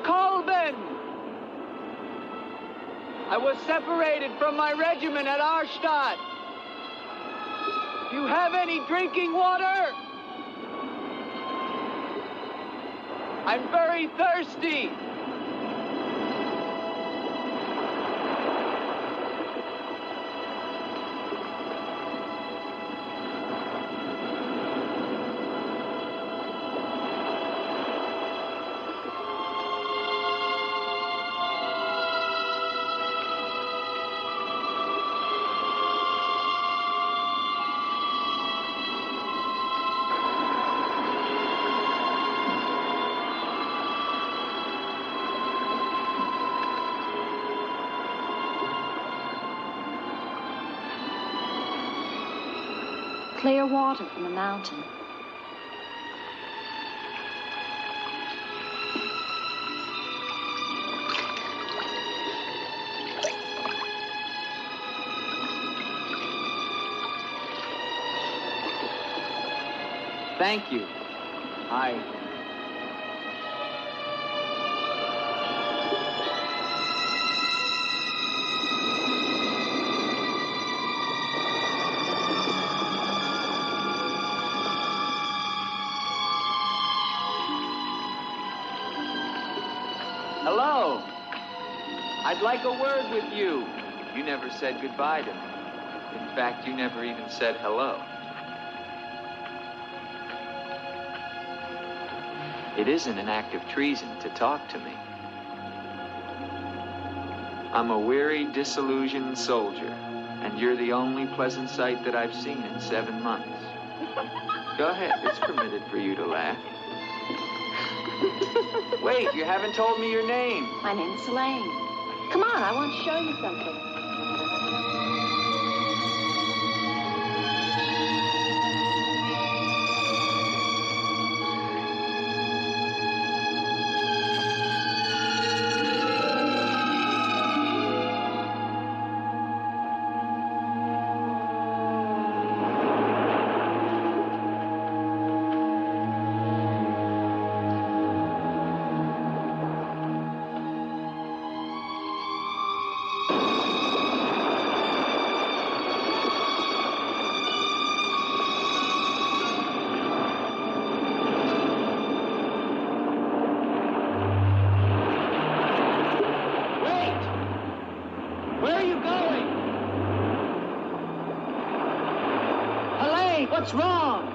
Colman! I was separated from my regiment at Arstadt. Do you have any drinking water? I'm very thirsty. Clear water from the mountain. Thank you. Hello. I'd like a word with you. You never said goodbye to me. In fact, you never even said hello. It isn't an act of treason to talk to me. I'm a weary, disillusioned soldier, and you're the only pleasant sight that I've seen in 7 months. Go ahead, it's permitted for you to laugh. Wait, you haven't told me your name. My name's Elaine. Come on, I want to show you something. What's wrong?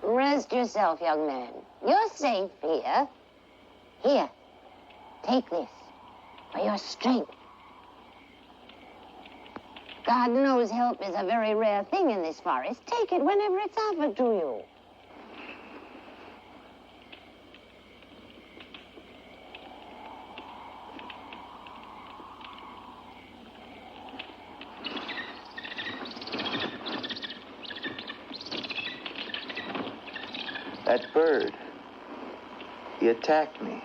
Rest yourself, young man. You're safe here. Here, take this for your strength. God knows help is a very rare thing in this forest. Take it whenever it's offered to you. That bird, He attacked me.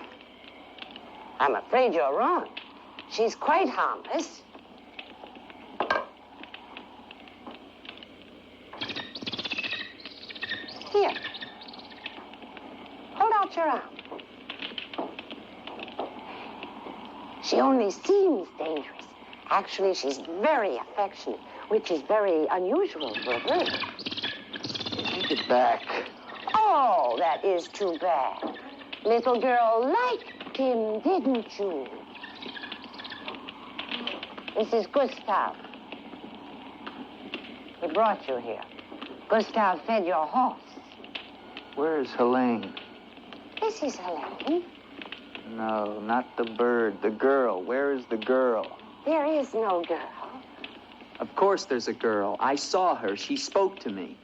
I'm afraid you're wrong. She's quite harmless. Here. Hold out your arm. She only seems dangerous. Actually, she's very affectionate, which is very unusual for a bird. Take it back. Oh, that is too bad. Little girl liked him, didn't you? This is Gustav. He brought you here. Gustav fed your horse. Where is Helene? This is Helene. No, not the bird. The girl. Where is the girl? There is no girl. Of course there's a girl. I saw her. She spoke to me.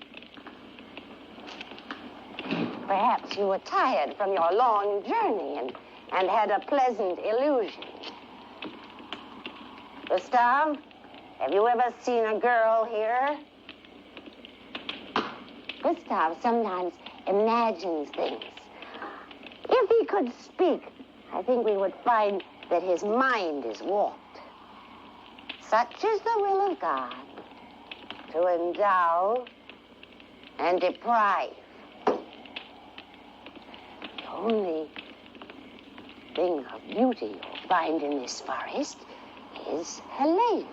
Perhaps you were tired from your long journey and had a pleasant illusion. Gustav, have you ever seen a girl here? Gustav sometimes imagines things. If he could speak, I think we would find that his mind is warped. Such is the will of God, to endow and deprive. The only thing of beauty you'll find in this forest is Helene.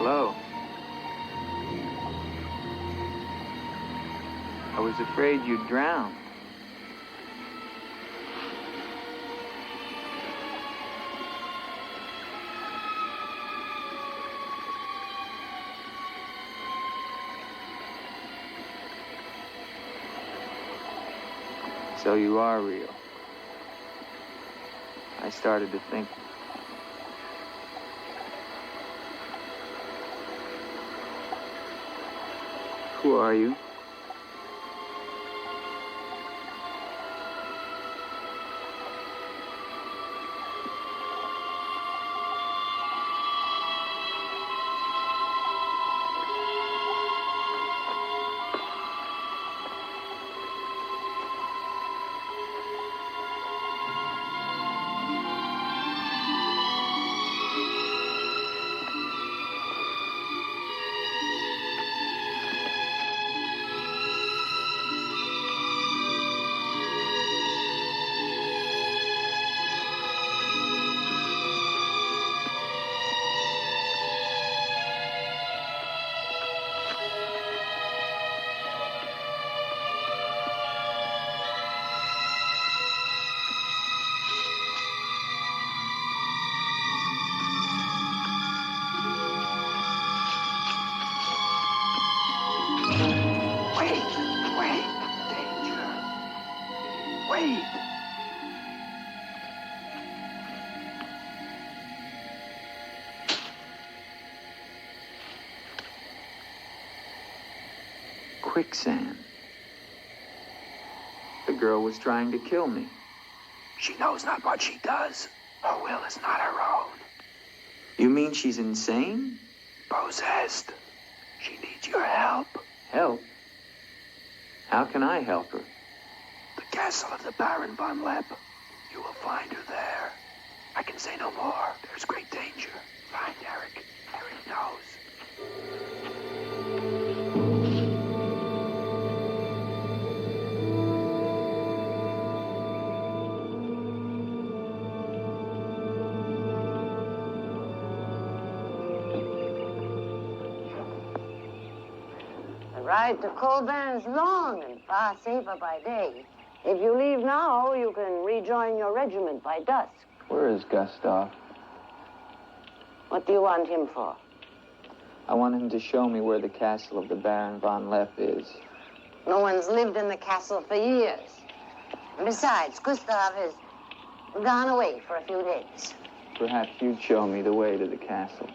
Hello. I was afraid you'd drown. So you are real. I started to think. Who are you? quicksand. The girl was trying to kill me. She knows not what she does. Her will is not her own. You mean she's insane? Possessed. She needs your help. Help? How can I help her? The castle of the Baron von Lepp. You will find her there. I can say no more. There's great danger. Find Eric. Eric knows. The ride to Colbin is long and far safer by day. If you leave now, you can rejoin your regiment by dusk. Where is Gustav? What do you want him for? I want him to show me where the castle of the Baron von Lepp is. No one's lived in the castle for years. And besides, Gustav has gone away for a few days. Perhaps you'd show me the way to the castle.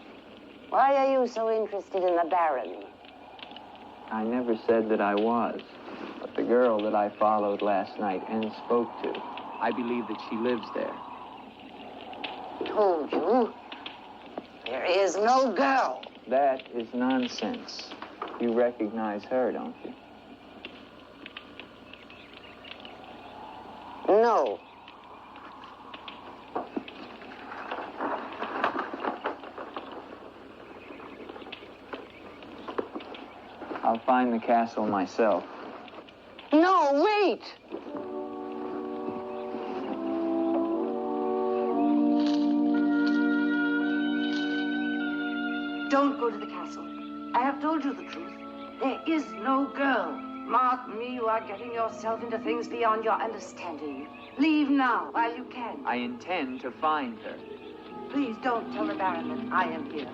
Why are you so interested in the Baron? I never said that I was. But the girl that I followed last night and spoke to, I believe that she lives there. Told you. There is no girl. That is nonsense. You recognize her, don't you? No. I'll find the castle myself. No, wait! Don't go to the castle. I have told you the truth. There is no girl. Mark me, you are getting yourself into things beyond your understanding. Leave now, while you can. I intend to find her. Please don't tell the Baron that I am here.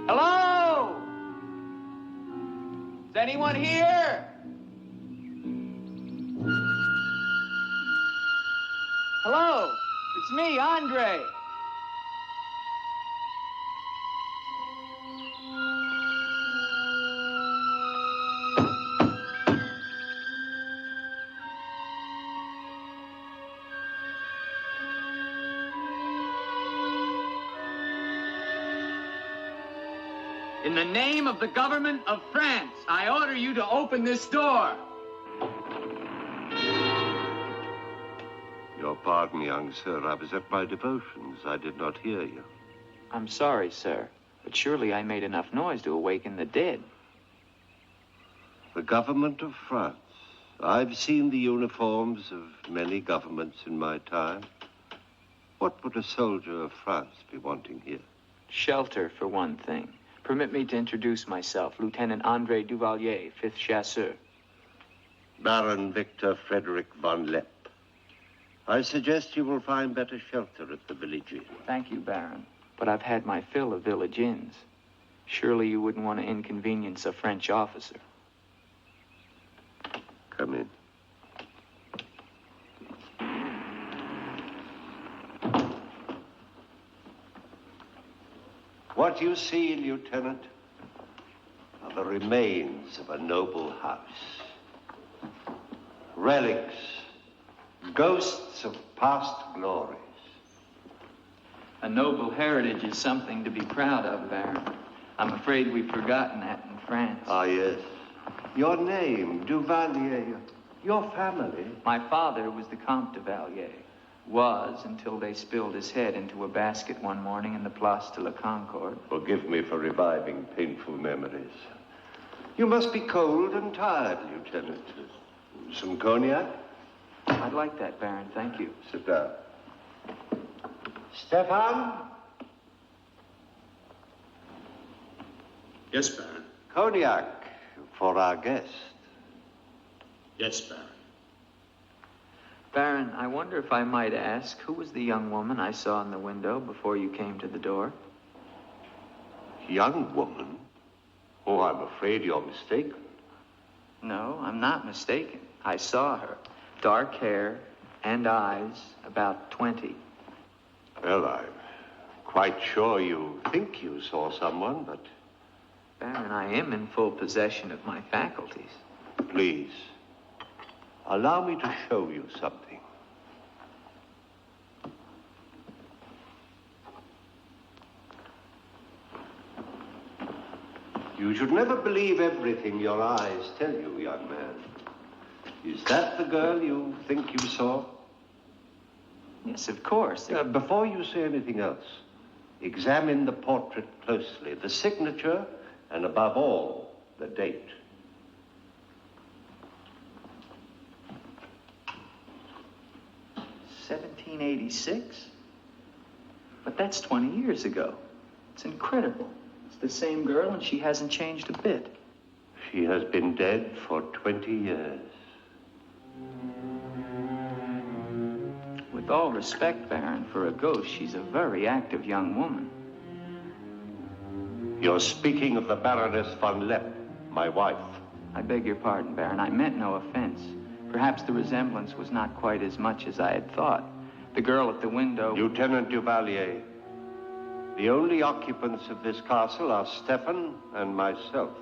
Hello? Is anyone here? Hello? It's me, Andre. In the name of the government of France, I order you to open this door. Your pardon, young sir. I was at my devotions. I did not hear you. I'm sorry, sir, but surely I made enough noise to awaken the dead. The government of France. I've seen the uniforms of many governments in my time. What would a soldier of France be wanting here? Shelter, for one thing. Permit me to introduce myself, Lieutenant Andre Duvalier, 5th Chasseur. Baron Victor Frederick von Lepp. I suggest you will find better shelter at the village inn. Thank you, Baron. But I've had my fill of village inns. Surely you wouldn't want to inconvenience a French officer. Come in. What you see, Lieutenant, are the remains of a noble house. Relics, ghosts of past glories. A noble heritage is something to be proud of, Baron. I'm afraid we've forgotten that in France. Ah, yes. Your name, Duvalier, your family. My father was the Comte de Valier. Was until they spilled his head into a basket one morning in the Place de la Concorde. Forgive me for reviving painful memories. You must be cold and tired, Lieutenant. Some cognac? I'd like that, Baron. Thank you. Sit down. Stefan? Yes, Baron. Cognac for our guest. Yes, Baron. Baron, I wonder if I might ask, who was the young woman I saw in the window before you came to the door? Young woman? Oh, I'm afraid you're mistaken. No, I'm not mistaken. I saw her. Dark hair and eyes, about 20. Well, I'm quite sure you think you saw someone, but... Baron, I am in full possession of my faculties. Please, allow me to show you something. You should never believe everything your eyes tell you, young man. Is that the girl you think you saw? Yes, of course. Before you say anything else, examine the portrait closely, the signature, and above all, the date. $1786? But that's 20 years ago. It's incredible. It's the same girl, and she hasn't changed a bit. She has been dead for 20 years. With all respect, Baron, for a ghost, she's a very active young woman. You're speaking of the Baroness von Lepp, my wife. I beg your pardon, Baron. I meant no offense. Perhaps the resemblance was not quite as much as I had thought. The girl at the window... Lieutenant Duvalier, the only occupants of this castle are Stefan and myself.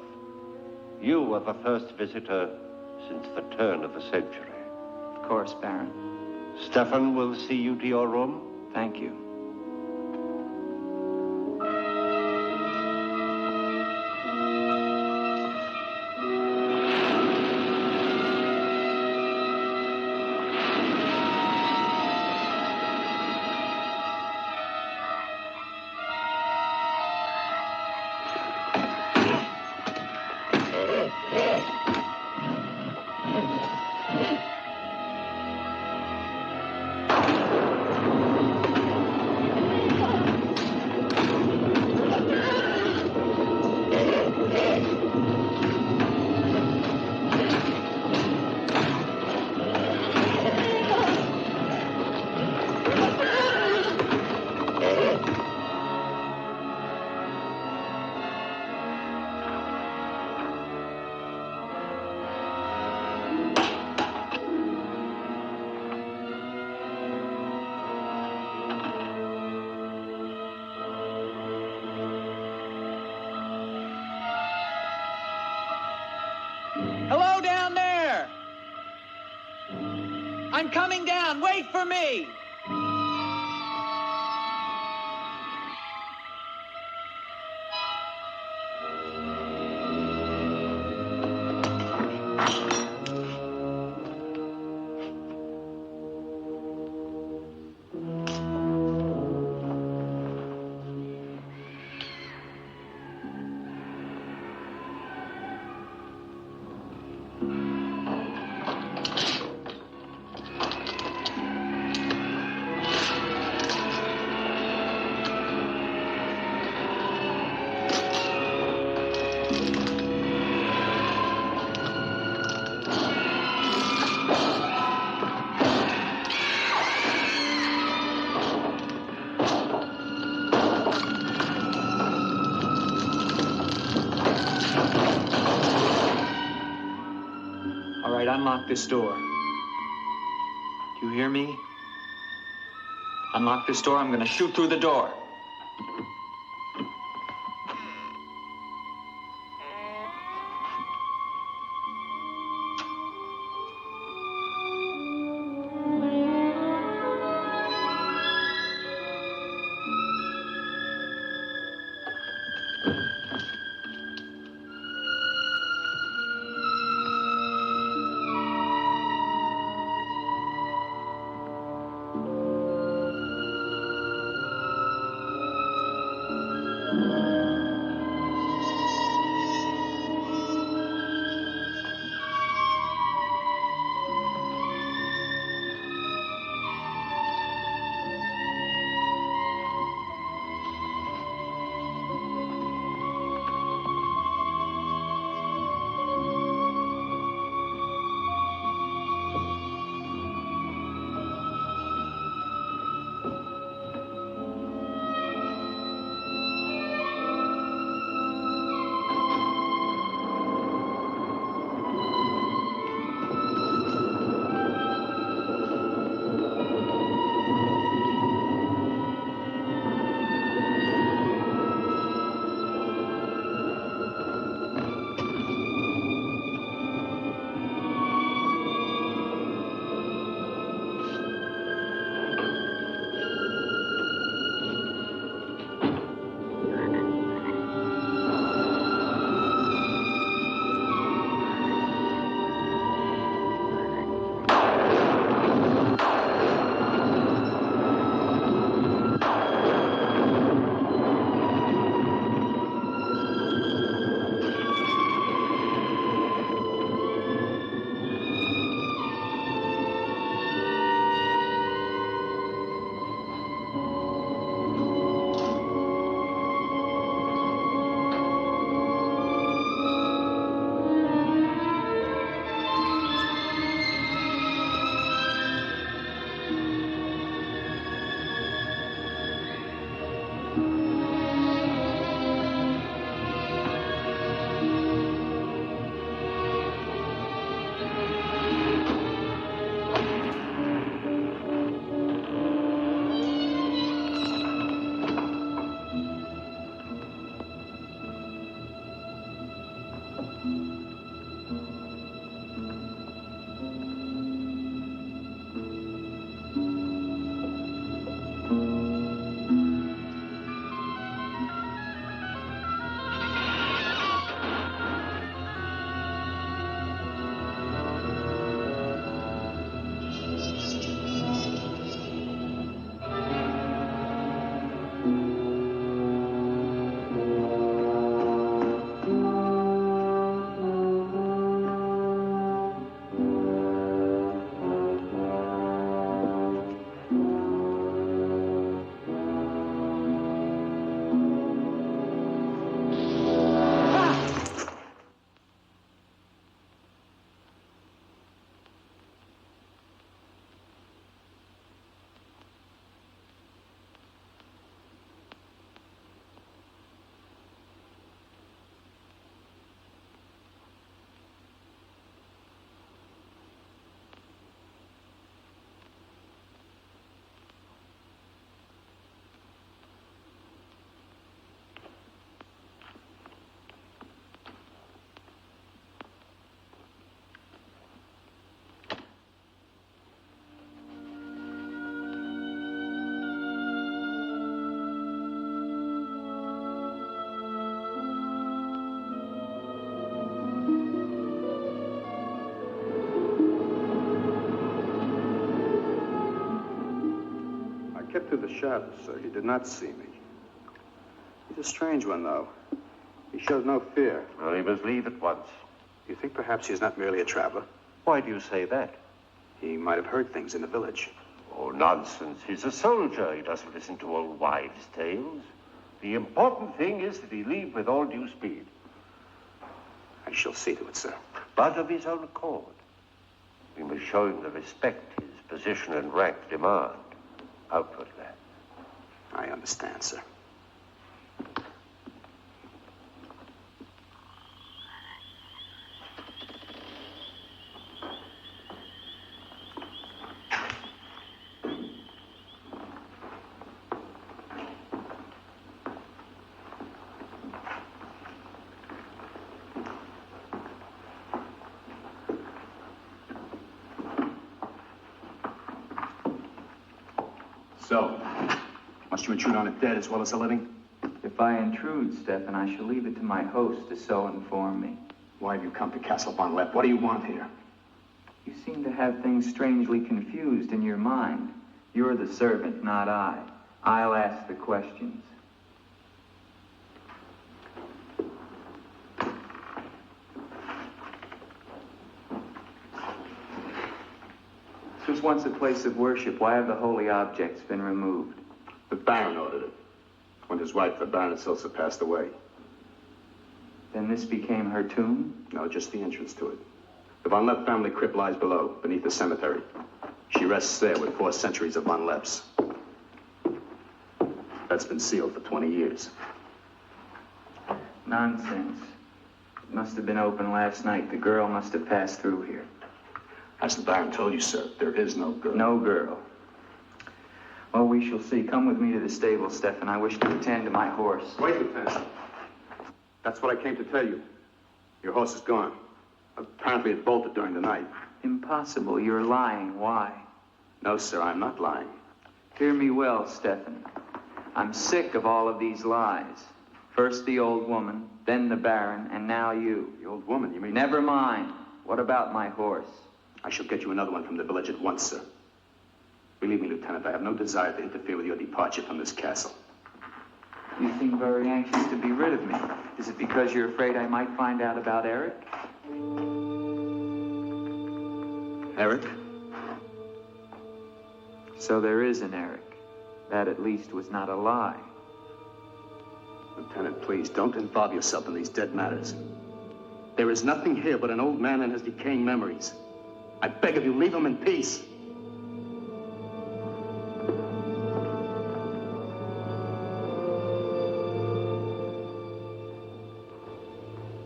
You are the first visitor since the turn of the century. Of course, Baron. Stefan will see you to your room. Thank you. Hello down there! I'm coming down. Wait for me! right, unlock this door. Do you hear me? Unlock this door, I'm gonna shoot through the door. Kept through the shadows, sir. He did not see me. He's a strange one, though. He shows no fear. Well, he must leave at once. You think perhaps he's not merely a traveler? Why do you say that? He might have heard things in the village. Oh, nonsense. He's a soldier. He doesn't listen to old wives' tales. The important thing is that he leave with all due speed. I shall see to it, sir. But of his own accord. We must show him the respect his position and rank demand. Outwardly. I understand, sir. So, must you intrude on a dead as well as a living? If I intrude, Stefan, I shall leave it to my host to so inform me. Why have you come to Castle Von Lepp? What do you want here? You seem to have things strangely confused in your mind. You're the servant, not I. I'll ask the questions. This was once a place of worship. Why have the holy objects been removed? The Baron ordered it. When his wife, the Baroness Ilsa, passed away. Then this became her tomb? No, just the entrance to it. The Von Lepp family crypt lies below, beneath the cemetery. She rests there with 4 centuries of Von Lepps. That's been sealed for 20 years. Nonsense. It must have been open last night. The girl must have passed through here. As the Baron told you, sir, there is no girl. No girl. Well, we shall see. Come with me to the stable, Stefan. I wish to attend to my horse. Wait, Lieutenant. That's what I came to tell you. Your horse is gone. Apparently it bolted during the night. Impossible. You're lying. Why? No, sir, I'm not lying. Hear me well, Stefan. I'm sick of all of these lies. First the old woman, then the Baron, and now you. The old woman, you mean? Never mind. What about my horse? I shall get you another one from the village at once, sir. Believe me, Lieutenant, I have no desire to interfere with your departure from this castle. You seem very anxious to be rid of me. Is it because you're afraid I might find out about Eric? Eric? So there is an Eric. That at least was not a lie. Lieutenant, please, don't involve yourself in these dead matters. There is nothing here but an old man and his decaying memories. I beg of you, leave him in peace.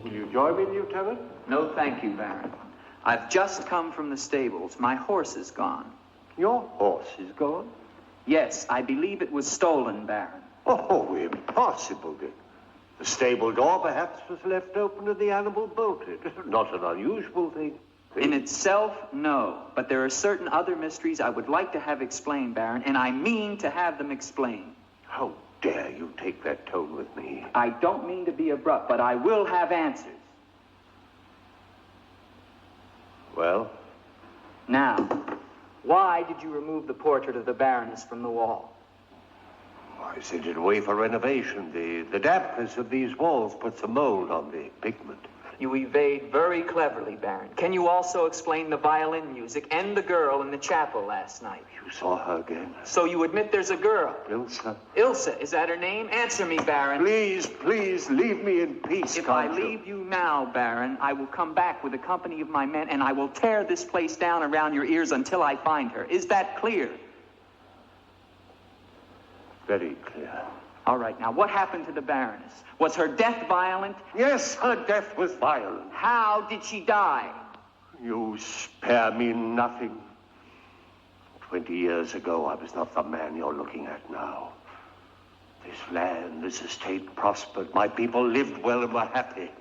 Will you join me, Lieutenant? No, thank you, Baron. I've just come from the stables. My horse is gone. Your horse is gone? Yes, I believe it was stolen, Baron. Oh, impossible, Dick. The stable door perhaps was left open and the animal bolted. Not an unusual thing. In itself, no. But there are certain other mysteries I would like to have explained, Baron, and I mean to have them explained. How dare you take that tone with me? I don't mean to be abrupt, but I will have answers. Well? Now, why did you remove the portrait of the Baroness from the wall? I sent it away for renovation. The dampness of these walls puts a mold on the pigment. You evade very cleverly, Baron. Can you also explain the violin music and the girl in the chapel last night? You saw her again? So you admit there's a girl? Ilsa. Ilsa, is that her name? Answer me, Baron. Please, please, leave me in peace, If I leave you now, Baron, I will come back with a company of my men, and I will tear this place down around your ears until I find her. Is that clear? Very clear. All right, now, what happened to the Baroness? Was her death violent? Yes, her death was violent. How did she die? You spare me nothing. 20 years ago, I was not the man you're looking at now. This land, this estate prospered. My people lived well and were happy.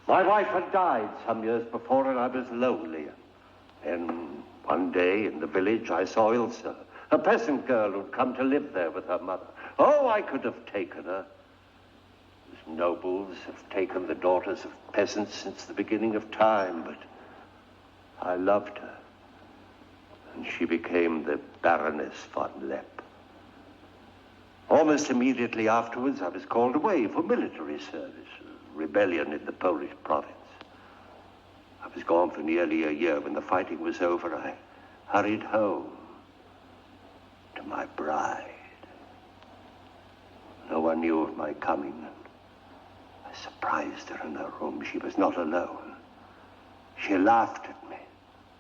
My wife had died some years before, and I was lonely. Then, one day in the village, I saw Ilsa, a peasant girl who'd come to live there with her mother. Oh, I could have taken her. As nobles have taken the daughters of peasants since the beginning of time, but I loved her. And she became the Baroness von Lepp. Almost immediately afterwards, I was called away for military service, a rebellion in the Polish province. I was gone for nearly a year. When the fighting was over, I hurried home to my bride. No one knew of my coming, and I surprised her in her room. She was not alone. She laughed at me,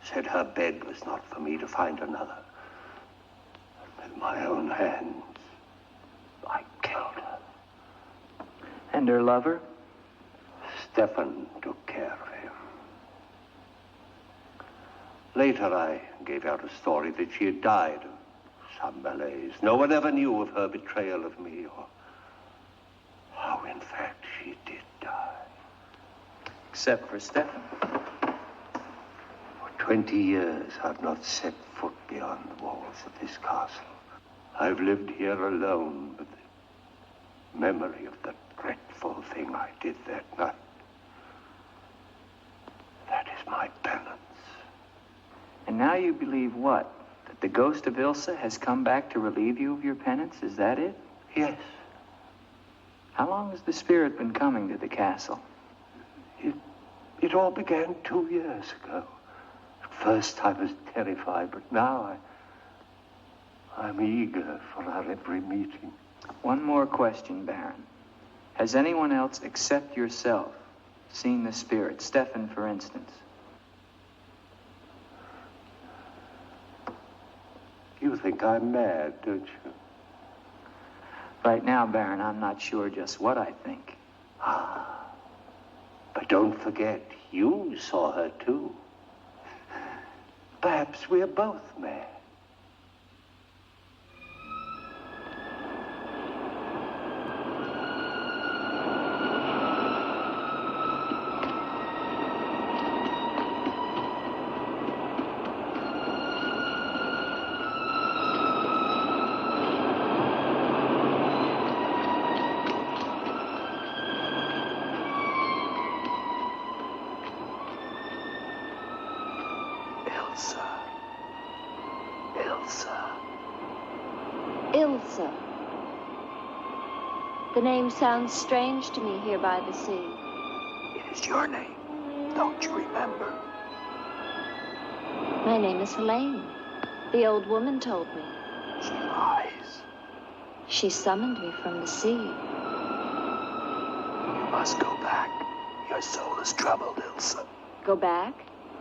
said her bed was not for me to find another. And with my own hands, I killed her. And her lover? Stefan took care of him. Later, I gave out a story that she had died of some malaise. No one ever knew of her betrayal of me, or how, in fact, she did die. Except for Stefan. For 20 years, I've not set foot beyond the walls of this castle. I've lived here alone with the memory of the dreadful thing I did that night. That is my penance. And now you believe what? That the ghost of Ilsa has come back to relieve you of your penance? Is that it? Yes. How long has the spirit been coming to the castle? It all began 2 years ago. At first I was terrified, but now I'm eager for our every meeting. One more question, Baron. Has anyone else except yourself seen the spirit? Stefan, for instance. You think I'm mad, don't you? Right now, Baron, I'm not sure just what I think. But don't forget, you saw her too. Perhaps we're both mad. Ilsa. The name sounds strange to me here by the sea. It is your name. Don't you remember? My name is Helene. The old woman told me. She lies. She summoned me from the sea. You must go back. Your soul is troubled, Ilsa. Go back?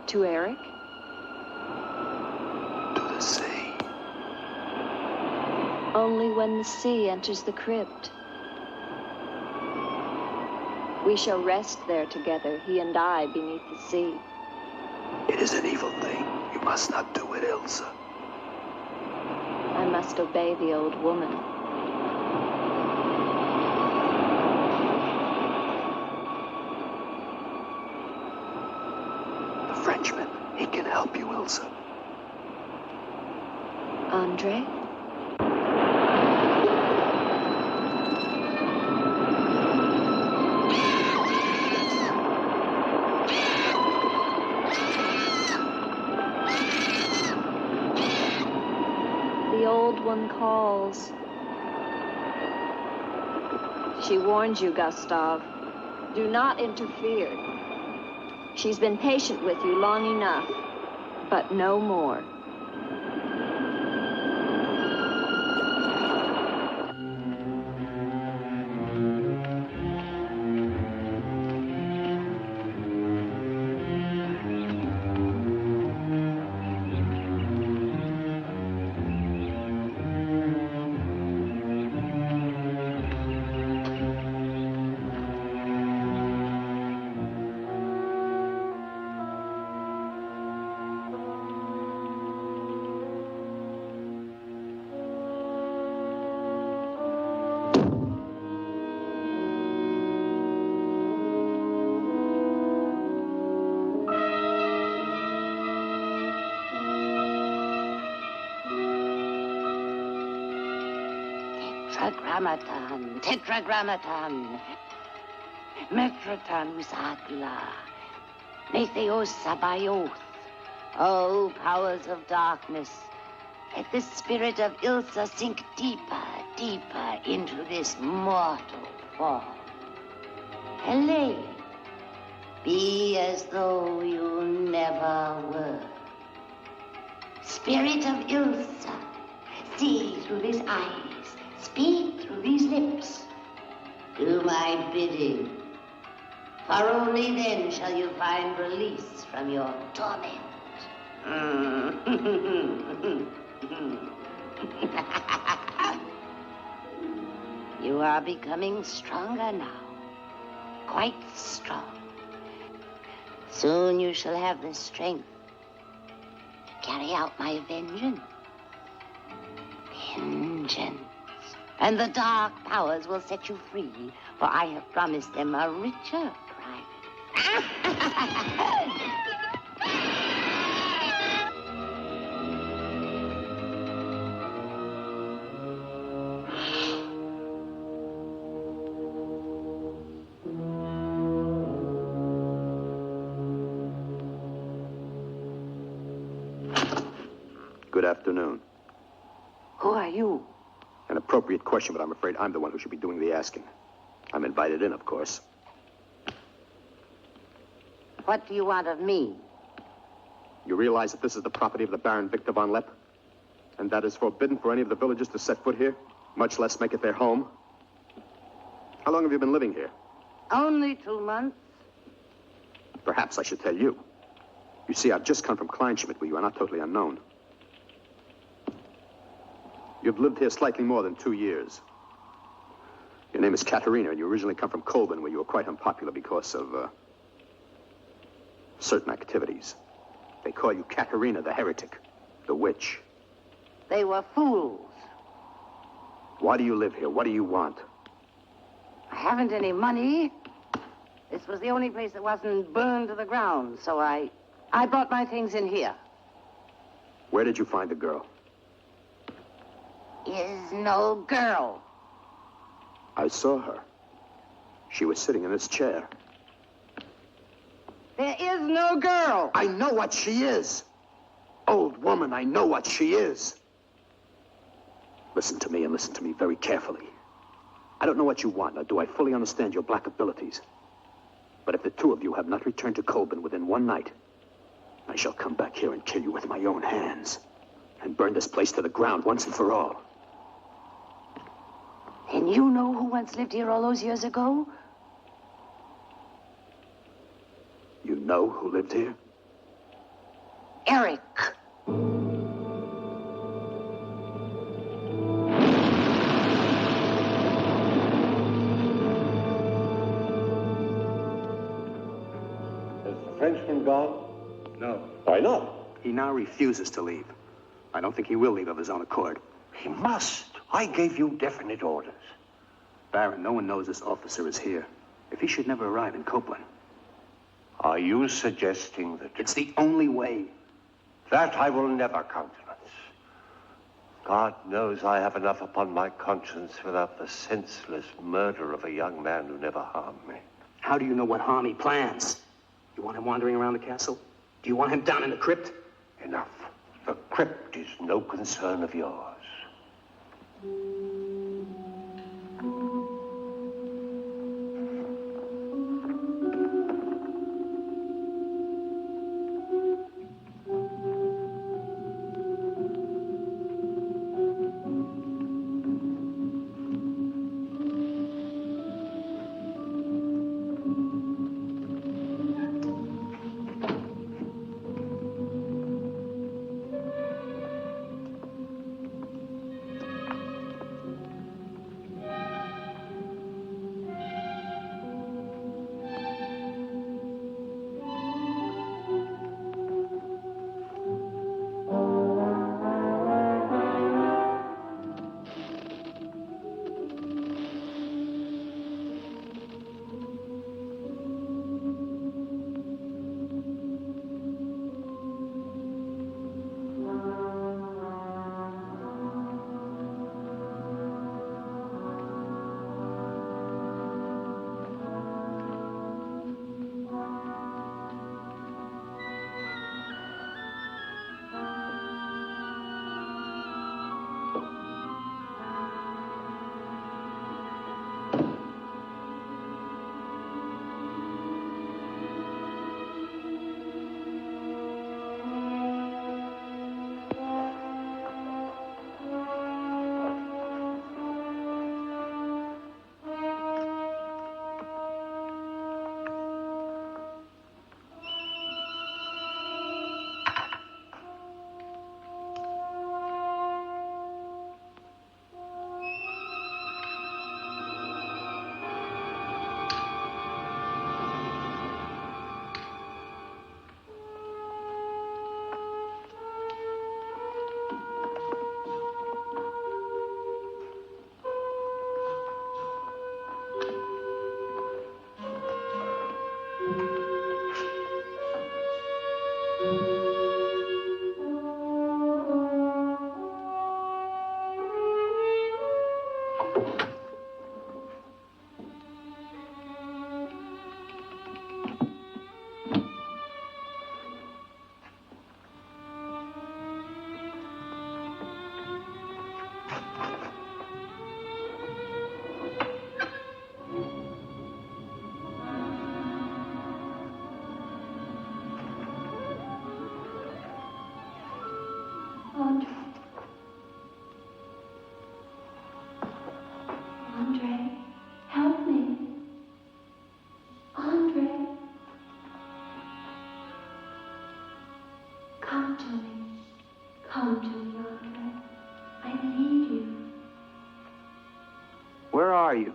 To Eric? To the sea. Only when the sea enters the crypt. We shall rest there together, he and I, beneath the sea. It is an evil thing. You must not do it, Ilsa. I must obey the old woman. The Frenchman, he can help you, Ilsa. Andre? The old one calls. She warns you, Gustave. Do not interfere. She's been patient with you long enough, but no more. Tetragrammaton, tetragrammaton. Metroton usagla. Metheos sabayoth. O powers of darkness, let the spirit of Ilsa sink deeper, deeper into this mortal form. Helene, be as though you never were. Spirit of Ilsa, see through these eyes. Speak through these lips. Do my bidding. For only then shall you find release from your torment. You are becoming stronger now. Quite strong. Soon you shall have the strength to carry out my vengeance. Vengeance. And the dark powers will set you free, for I have promised them a richer prize. Good afternoon. Who are you? An appropriate question, but I'm afraid I'm the one who should be doing the asking. I'm invited in, of course. What do you want of me? You realize that this is the property of the Baron Victor von Lepp? And that is forbidden for any of the villagers to set foot here, much less make it their home? How long have you been living here? Only 2 months. Perhaps I should tell you. You see, I've just come from Kleinschmidt, where you are not totally unknown. You've lived here slightly more than 2 years. Your name is Katerina, and you originally come from Colburn, where you were quite unpopular because of, certain activities. They call you Katerina the heretic, the witch. They were fools. Why do you live here? What do you want? I haven't any money. This was the only place that wasn't burned to the ground, so I brought my things in here. Where did you find the girl? Is no girl. I saw her. She was sitting in this chair. There is no girl. I know what she is. Old woman, I know what she is. Listen to me, and listen to me very carefully. I don't know what you want, nor do I fully understand your black abilities. But if the two of you have not returned to Colburn within one night, I shall come back here and kill you with my own hands, and burn this place to the ground once and for all. And you know who once lived here all those years ago? You know who lived here? Eric. Has the Frenchman gone? No. Why not? He now refuses to leave. I don't think he will leave of his own accord. He must. I gave you definite orders. Baron, no one knows this officer is here. If he should never arrive in Copeland. Are you suggesting that... It's the only way. That I will never countenance. God knows I have enough upon my conscience without the senseless murder of a young man who never harmed me. How do you know what harm he plans? You want him wandering around the castle? Do you want him down in the crypt? Enough. The crypt is no concern of yours. Come to me. Come to me, Andre. I need you. Where are you?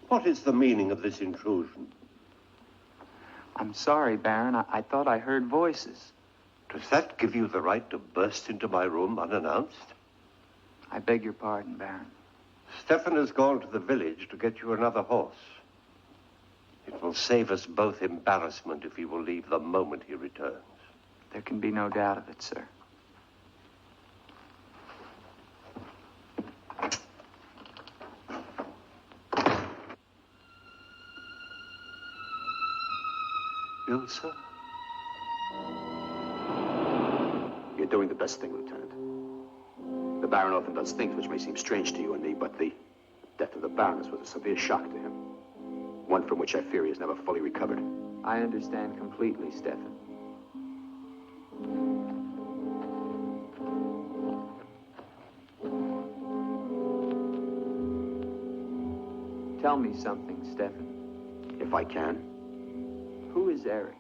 What is the meaning of this intrusion? I'm sorry, Baron. I thought I heard voices. Does that give you the right to burst into my room unannounced? I beg your pardon, Baron. Stefan has gone to the village to get you another horse. It will save us both embarrassment if he will leave the moment he returns. There can be no doubt of it, sir. Ilsa? You're doing the best thing, Lieutenant. The Baron often does things which may seem strange to you and me, but the death of the Baroness was a severe shock to him. One from which I fear he has never fully recovered. I understand completely, Stefan. Tell me something, Stefan. If I can. Who is Eric?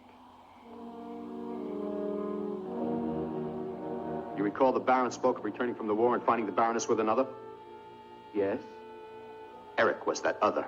You recall the Baron spoke of returning from the war and finding the Baroness with another? Yes. Eric was that other.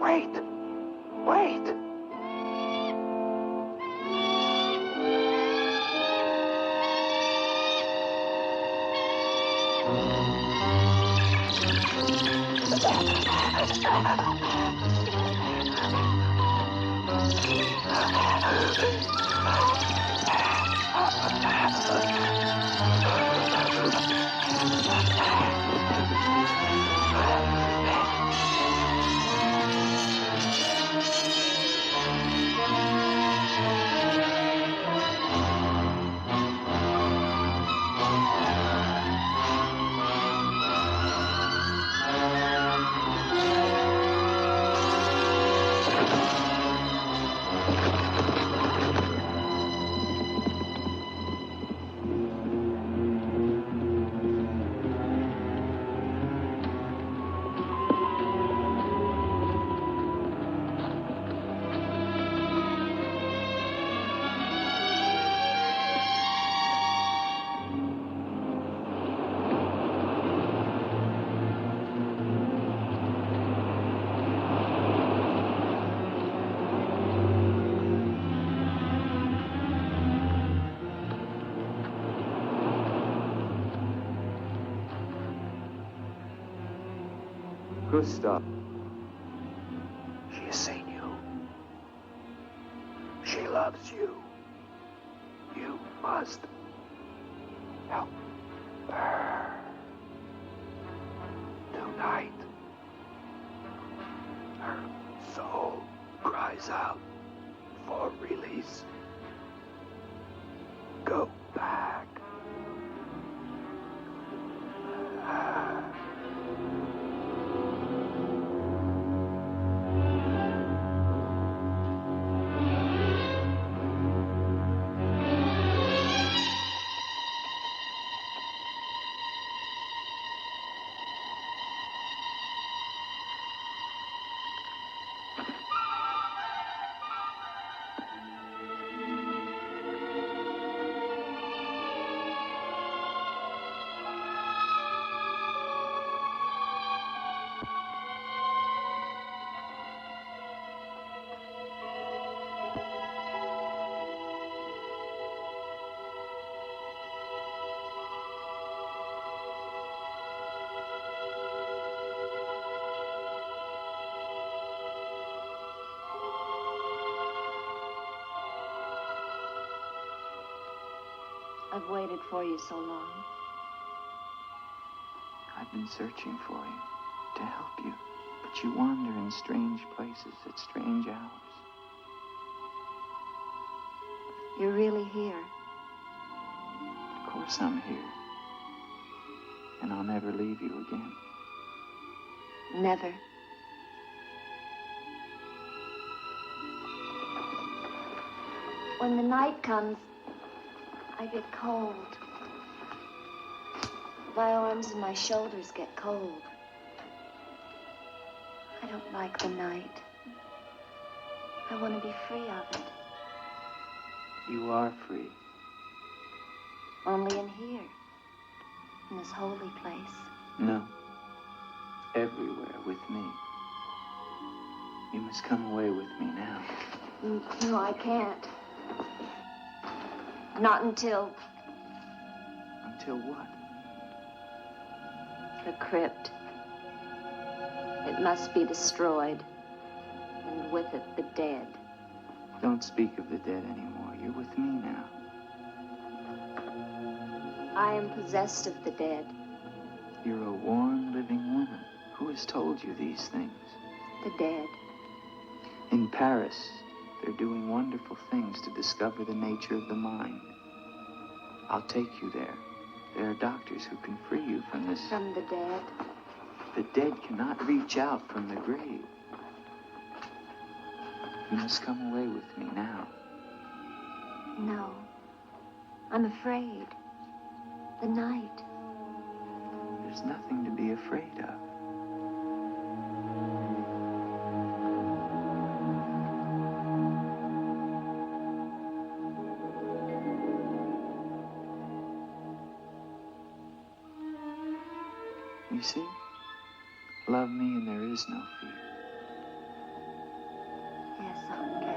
Wait. Gustav. She has seen you. She loves you. You must help her. Tonight, her soul cries out for release. Go back. I've waited for you so long. I've been searching for you, to help you, but you wander in strange places at strange hours. You're really here. Of course I'm here. And I'll never leave you again. Never. When the night comes, I get cold. My arms and my shoulders get cold. I don't like the night. I want to be free of it. You are free. Only in here, in this holy place. No. Everywhere with me. You must come away with me now. No, I can't. Not until... Until what? The crypt. It must be destroyed. And with it, the dead. Don't speak of the dead anymore. You're with me now. I am possessed of the dead. You're a warm, living woman. Who has told you these things? The dead. In Paris, they're doing wonderful things to discover the nature of the mind. I'll take you there. There are doctors who can free you from this. From the dead? The dead cannot reach out from the grave. You must come away with me now. No. I'm afraid. The night. There's nothing to be afraid of. You see? Love me and there is no fear. Yes, Andre.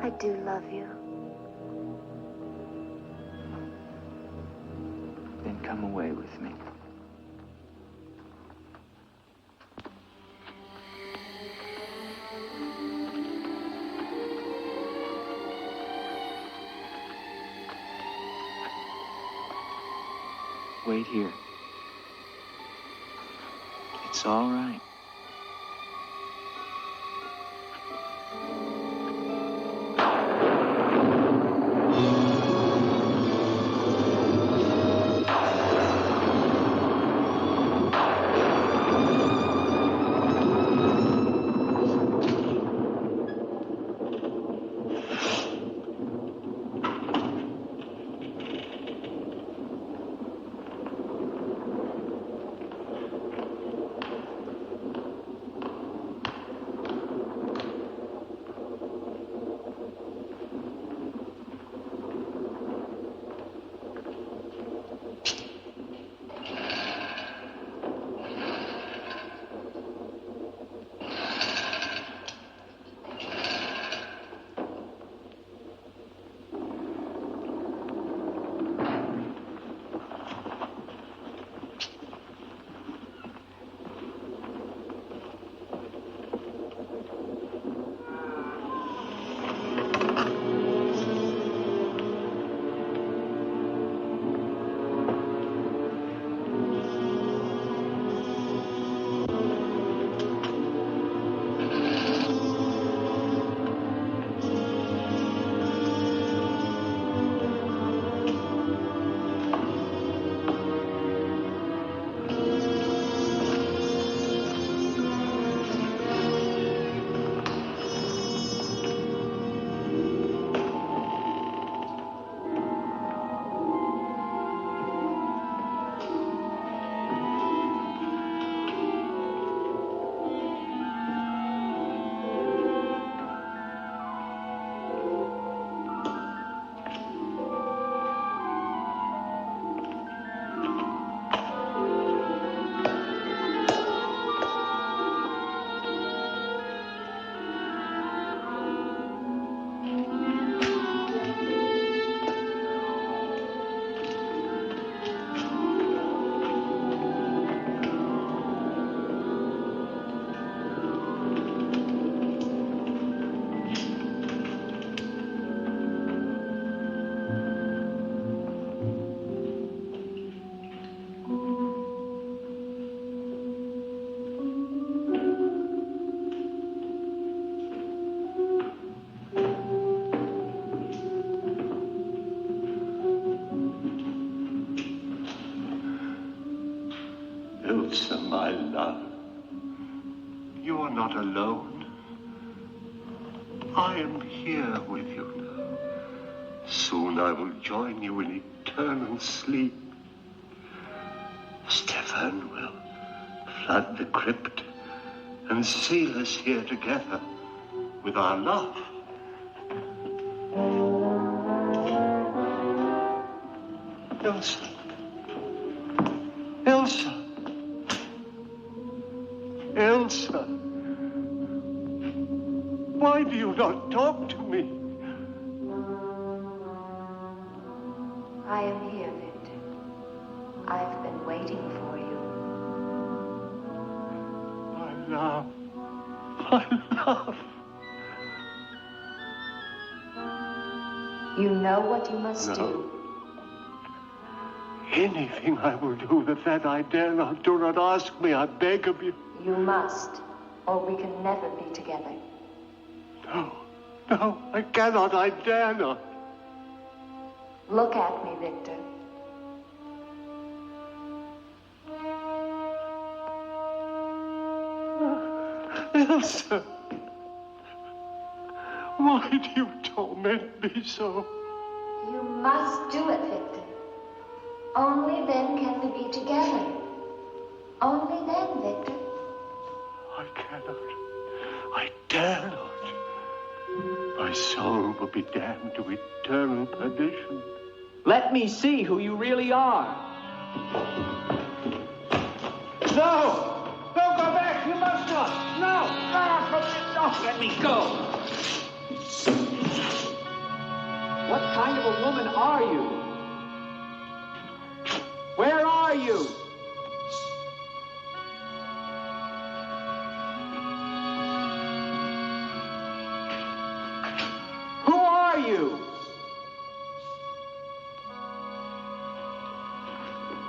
I do love you. Then come away with me. Wait here. It's all right. Elsa, my love, you are not alone. I am here with you now. Soon I will join you in eternal sleep. Stefan will flood the crypt and seal us here together with our love. Elsa. Elsa. Elsa. Why do you not talk to me? I am here, Victor. I've been waiting for you. My love. My love. You know what you must do. Anything I will do that I dare not. Do not ask me, I beg of you. You must, or we can never be together. No, I cannot, I dare not. Look at me, Victor. Elsa, why do you torment me so? You must do it, Victor. Only then can we be together. Only then, Victor. I cannot. I dare not. My soul will be damned to eternal perdition. Let me see who you really are. No! Don't go back! You must not! No! No! Let me go! What kind of a woman are you? Where are you? Who are you?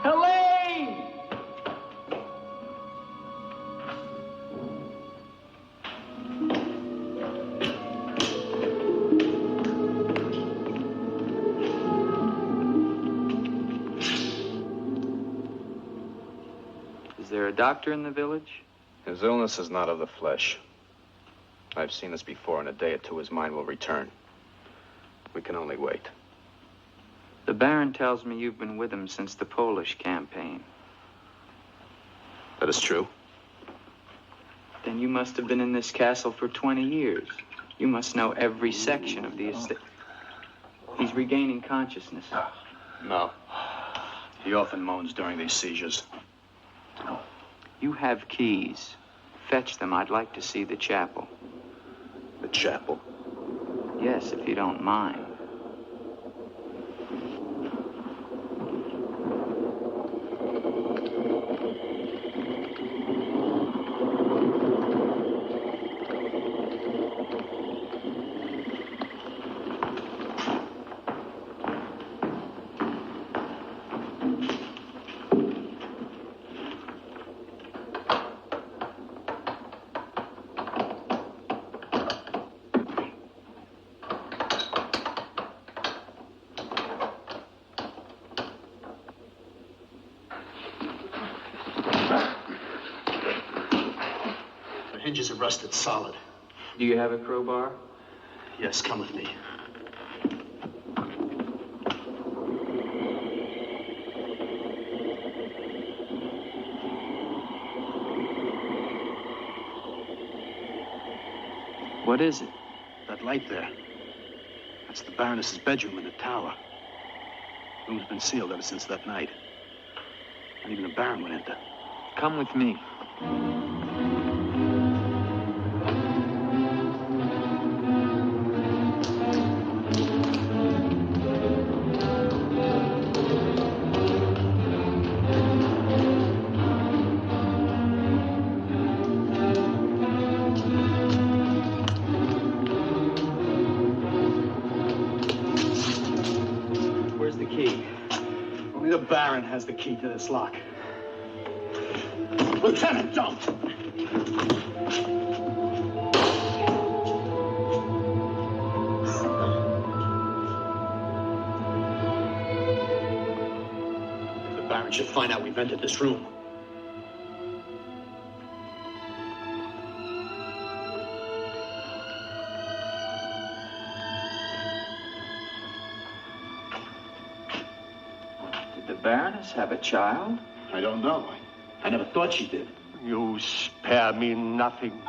Helene! Is there a doctor in the village? His illness is not of the flesh. I've seen this before. In a day or two, his mind will return. We can only wait. The Baron tells me you've been with him since the Polish campaign. That is true. Then you must have been in this castle for 20 years. You must know every section of the estate. He's regaining consciousness. No. He often moans during these seizures. You have keys. Fetch them. I'd like to see the chapel. The chapel? Yes, if you don't mind. Hinges are rusted solid. Do you have a crowbar? Yes, come with me. What is it? That light there. That's the Baroness's bedroom in the tower. The room's been sealed ever since that night. Not even the Baron would enter. Come with me. Only the Baron has the key to this lock. Lieutenant, don't! If the Baron should find out we've entered this room, Baroness have a child? I don't know. I never thought she did. You spare me nothing.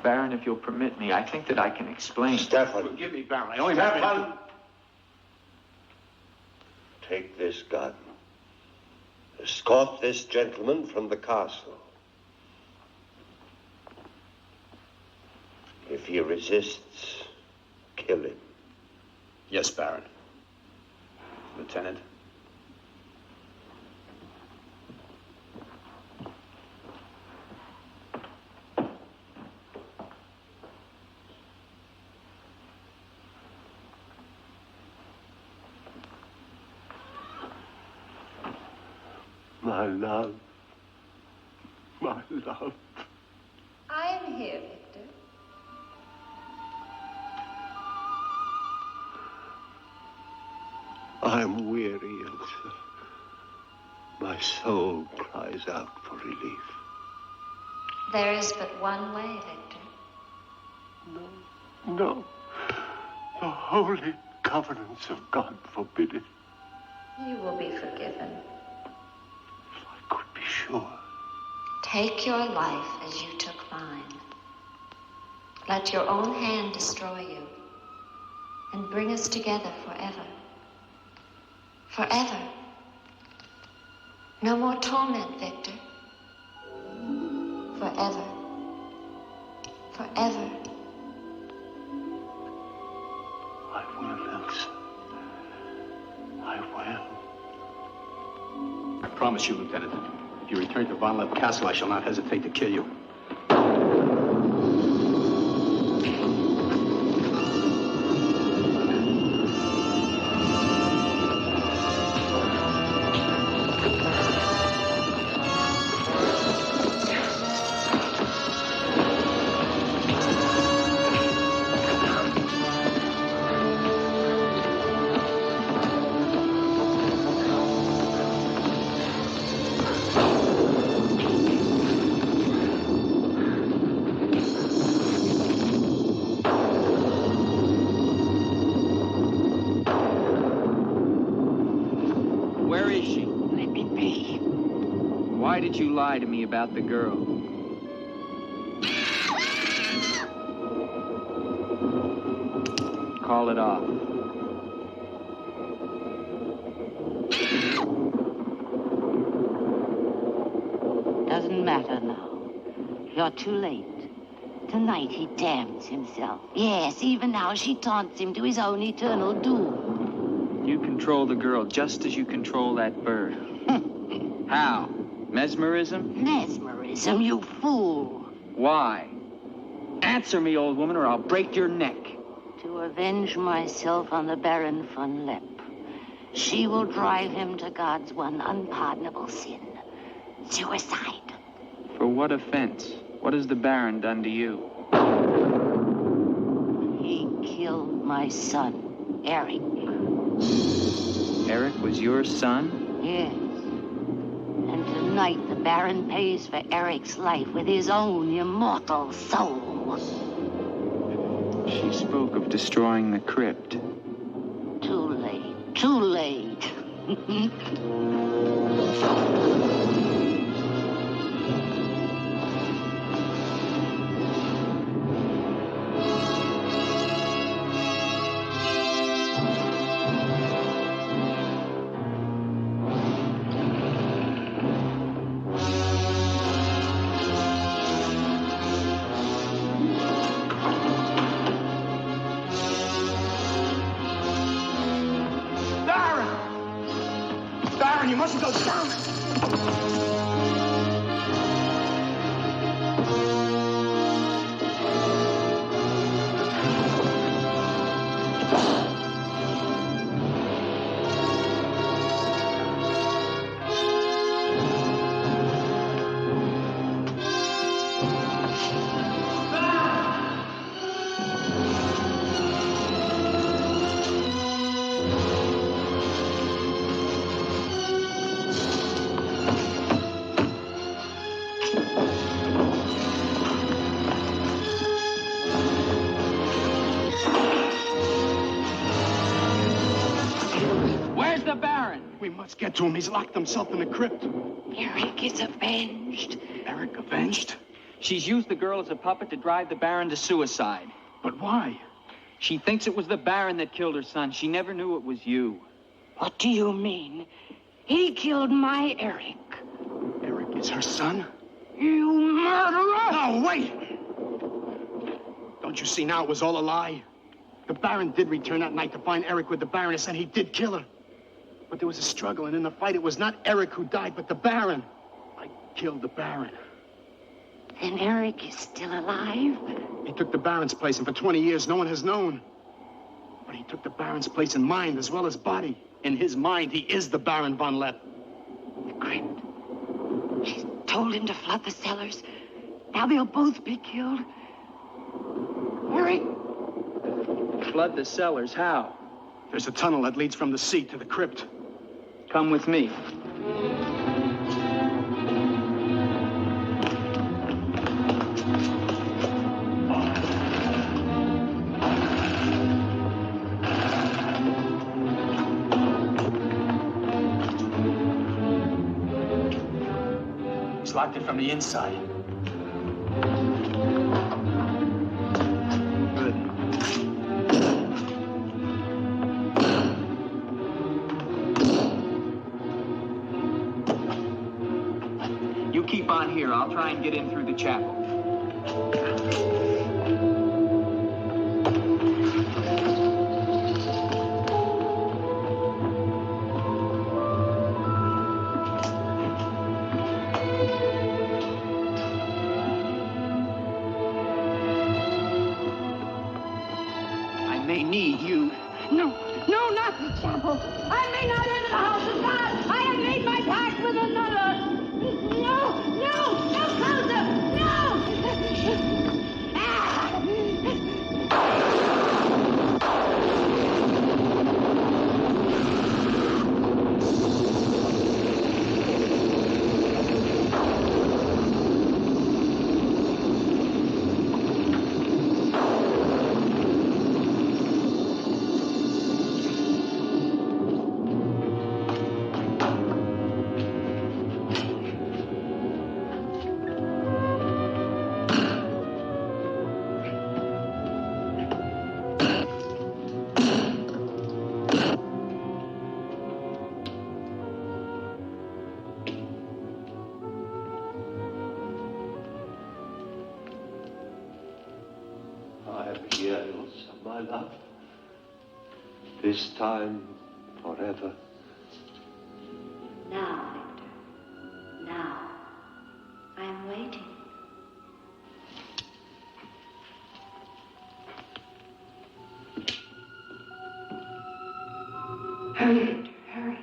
Baron, if you'll permit me, I think that I can explain. Stefan. Forgive me, Baron. I only have Stefan! Take this gun. Escort this gentleman from the castle. If he resists, kill him. Yes, Baron. Lieutenant. My love. My love. I am here, Victor. I'm weary, Elsa. My soul cries out for relief. There is but one way, Victor. No, no. The holy covenants of God forbid it. You will be forgiven. If I could be sure. Take your life as you took mine. Let your own hand destroy you and bring us together forever. Forever. No more torment, Victor. Forever. Forever. I will, Elsa. I will. I promise you, Lieutenant. If you return to Von Lepp Castle, I shall not hesitate to kill you. Why did you lie to me about the girl? Call it off. Doesn't matter now. You're too late. Tonight he damns himself. Yes, even now she taunts him to his own eternal doom. You control the girl just as you control that bird. How? Mesmerism? Mesmerism, you fool. Why? Answer me, old woman, or I'll break your neck. To avenge myself on the Baron von Lepp. She will drive him to God's one unpardonable sin. Suicide. For what offense? What has the Baron done to you? He killed my son, Eric. Eric was your son? Yes. And tonight the Baron pays for Eric's life with his own immortal soul. She spoke of destroying the crypt. Too late. Too late. Baron, you mustn't go down. Let's get to him. He's locked himself in the crypt. Eric is avenged. Eric avenged? She's used the girl as a puppet to drive the Baron to suicide. But why? She thinks it was the Baron that killed her son. She never knew it was you. What do you mean? He killed my Eric. Eric is her son? You murderer! No, wait! Don't you see now it was all a lie? The Baron did return that night to find Eric with the Baroness, and he did kill her. But there was a struggle, and in the fight, it was not Eric who died, but the Baron. I killed the Baron. Then Eric is still alive? He took the Baron's place, and for 20 years, no one has known. But he took the Baron's place in mind as well as body. In his mind, he is the Baron von Lepp. The crypt. She's told him to flood the cellars. Now they'll both be killed. Eric! Flood the cellars? How? There's a tunnel that leads from the sea to the crypt. Come with me. He's locked it from the inside. Keep on here. I'll try and get in through the chapel. I may need you. No, not the chapel. I may not enter the house of God. I have made my pact with another. No, closer! No! My love, this time forever. Now, Victor, now. I am waiting. Hurry, Victor, hurry.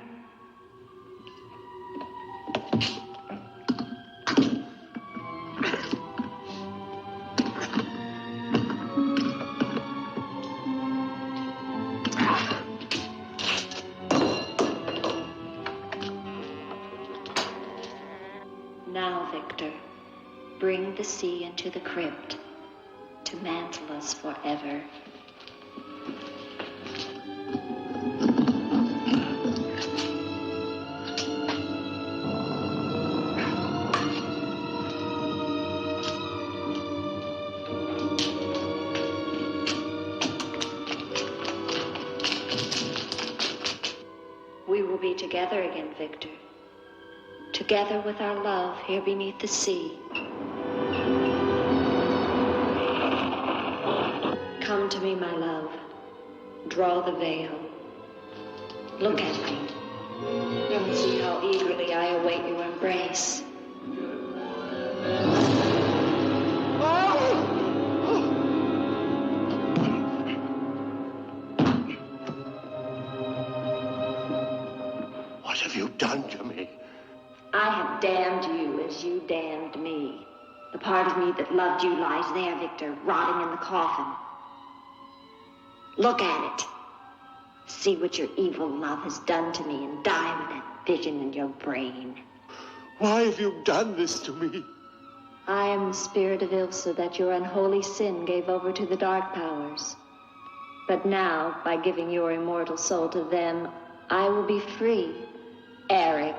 Now, Victor, bring the sea into the crypt to mantle us forever. We will be together again, Victor. Together with our love here beneath the sea. Come to me, my love. Draw the veil. Look at me. And see how eagerly I await your embrace. What have you done to me? I have damned you as you damned me. The part of me that loved you lies there, Victor, rotting in the coffin. Look at it. See what your evil love has done to me and die with that vision in your brain. Why have you done this to me? I am the spirit of Ilsa that your unholy sin gave over to the dark powers. But now, by giving your immortal soul to them, I will be free. Eric.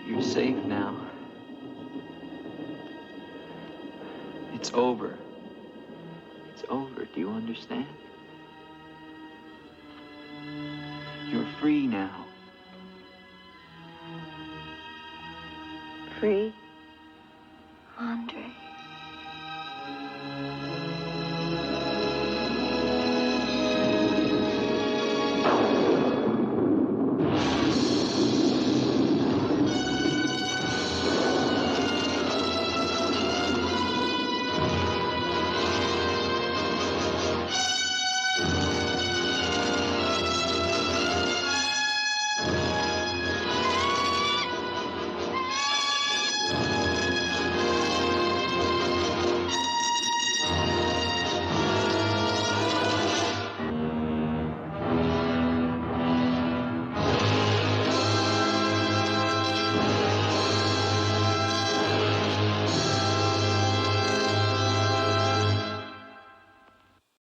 You're safe now. It's over. It's over. Do you understand? You're free now. Free?